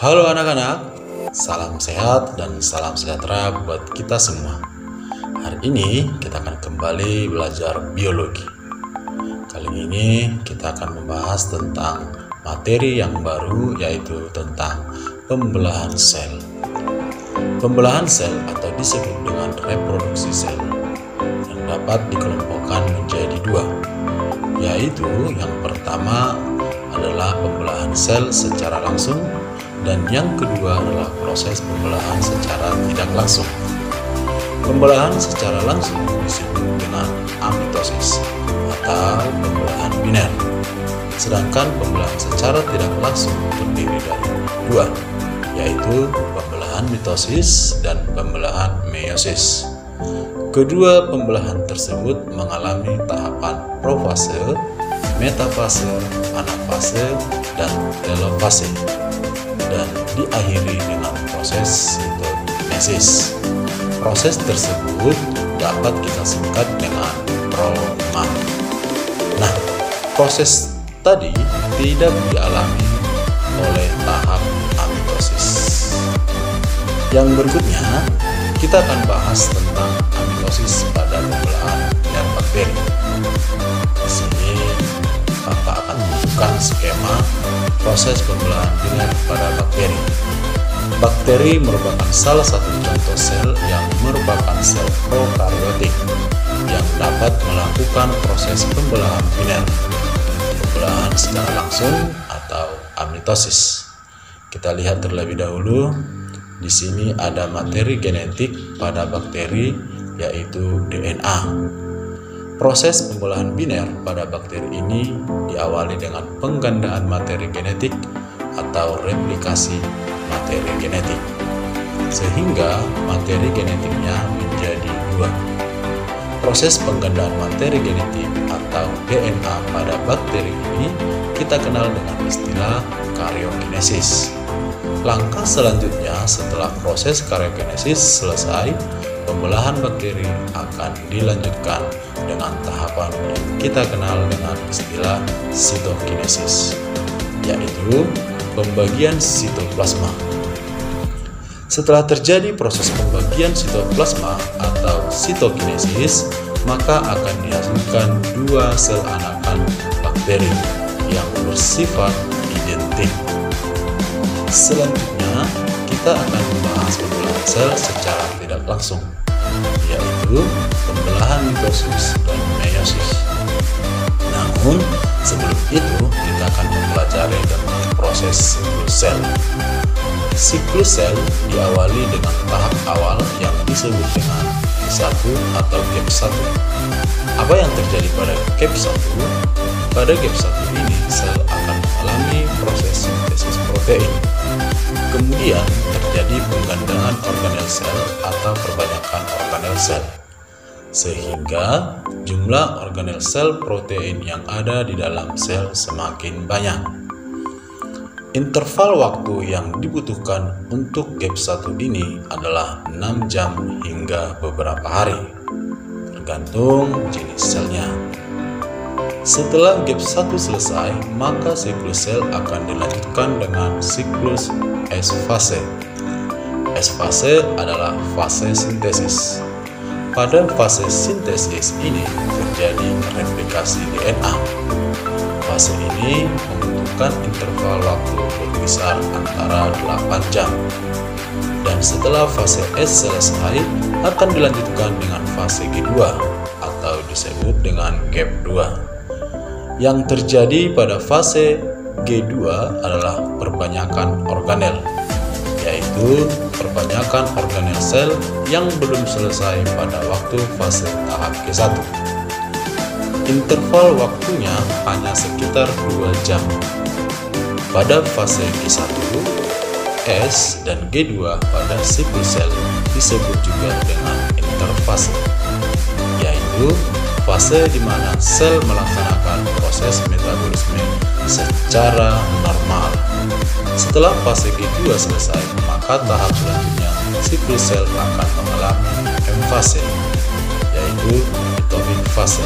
Halo anak-anak, salam sehat dan salam sejahtera buat kita semua. Hari ini kita akan kembali belajar biologi. Kali ini kita akan membahas tentang materi yang baru, yaitu tentang pembelahan sel. Pembelahan sel atau disebut dengan reproduksi sel yang dapat dikelompokkan menjadi dua, yaitu yang pertama adalah pembelahan sel secara langsung dan yang kedua adalah proses pembelahan secara tidak langsung. Pembelahan secara langsung disebut dengan amitosis atau pembelahan biner, sedangkan pembelahan secara tidak langsung terdiri dari dua, yaitu pembelahan mitosis dan pembelahan meiosis. Kedua pembelahan tersebut mengalami tahapan profase, metafase, anafase, dan telofase, dan diakhiri dengan proses sitokinesis. Proses tersebut dapat kita singkat dengan proma. Nah, proses tadi tidak dialami oleh tahap amitosis. Yang berikutnya, kita akan bahas tentang amitosis pada pembelahan biner bakteri. Di sini Kakak akan menunjukkan skema proses pembelahan biner pada bakteri. Bakteri merupakan salah satu contoh sel yang merupakan sel prokaryotik yang dapat melakukan proses pembelahan biner, pembelahan secara langsung atau amitosis. Kita lihat terlebih dahulu. Di sini ada materi genetik pada bakteri, yaitu DNA. Proses pembelahan biner pada bakteri ini diawali dengan penggandaan materi genetik atau replikasi materi genetik, sehingga materi genetiknya menjadi dua. Proses penggandaan materi genetik atau DNA pada bakteri ini kita kenal dengan istilah karyokinesis. Langkah selanjutnya setelah proses karyokinesis selesai, pembelahan bakteri akan dilanjutkan dengan tahapan yang kita kenal dengan istilah sitokinesis, yaitu pembagian sitoplasma. Setelah terjadi proses pembagian sitoplasma atau sitokinesis, maka akan dihasilkan dua sel anakan bakteri yang bersifat identik. Selanjutnya, kita akan membahas pembelahan sel secara tidak langsung, yaitu pembelahan mitosis dan meiosis. Namun, sebelum itu kita akan mempelajari tentang proses siklus sel. Siklus sel diawali dengan tahap awal yang disebut dengan G1 atau GAP1. Apa yang terjadi pada GAP1? Pada GAP1 ini sel akan mengalami proses sintesis protein. Kemudian terjadi penggandaan organel sel atau perbanyakan organel sel, sehingga jumlah organel sel protein yang ada di dalam sel semakin banyak. Interval waktu yang dibutuhkan untuk GAP1 ini adalah 6 jam hingga beberapa hari, tergantung jenis selnya. Setelah GAP1 selesai, maka siklus sel akan dilanjutkan dengan siklus S-fase. S-fase adalah fase sintesis. Pada fase sintesis ini terjadi replikasi DNA. Fase ini membutuhkan interval waktu berkisar antara 8 jam. Dan setelah fase S selesai, akan dilanjutkan dengan fase G2 atau disebut dengan GAP2. Yang terjadi pada fase G2 adalah perbanyakan organel, yaitu perbanyakan organel sel yang belum selesai pada waktu fase tahap G1. Interval waktunya hanya sekitar 2 jam. Pada fase G1, S, dan G2 pada siklus sel disebut juga dengan interfase, yaitu fase di mana sel melaksanakan proses metabolisme secara normal. Setelah fase G2 selesai, maka tahap selanjutnya siklus sel akan mengalami M-fase, yaitu mitopik fase.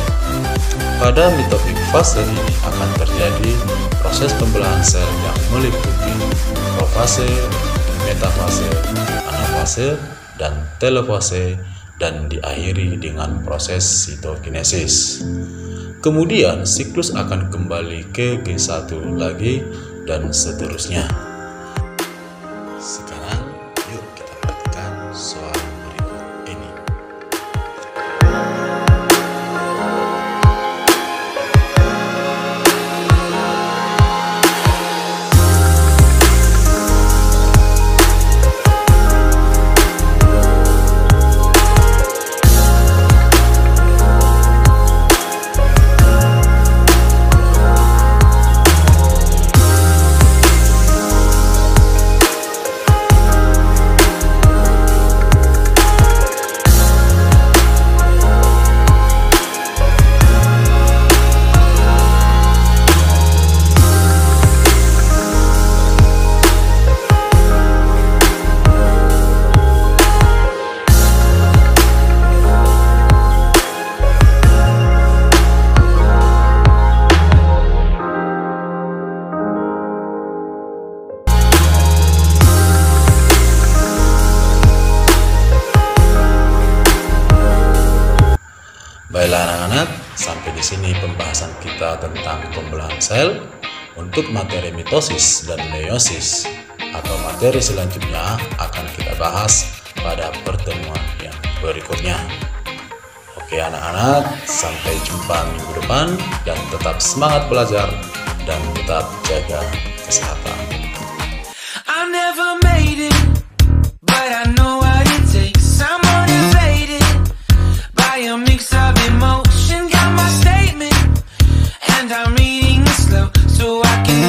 Pada mitopik fase ini akan terjadi proses pembelahan sel yang meliputi profase, metafase, anafase, dan telofase, dan diakhiri dengan proses sitokinesis. Kemudian siklus akan kembali ke G1 lagi dan seterusnya. Sekarang yuk kita perhatikan soal berikut ini. Baiklah anak-anak, sampai di sini pembahasan kita tentang pembelahan sel. Untuk materi mitosis dan meiosis atau materi selanjutnya akan kita bahas pada pertemuan yang berikutnya. Oke anak-anak, sampai jumpa minggu depan dan tetap semangat belajar dan tetap jaga kesehatan. I never made it, but I know what it takes. I'm motivated by a mix of emotion. Got my statement, and I'm reading it slow so I can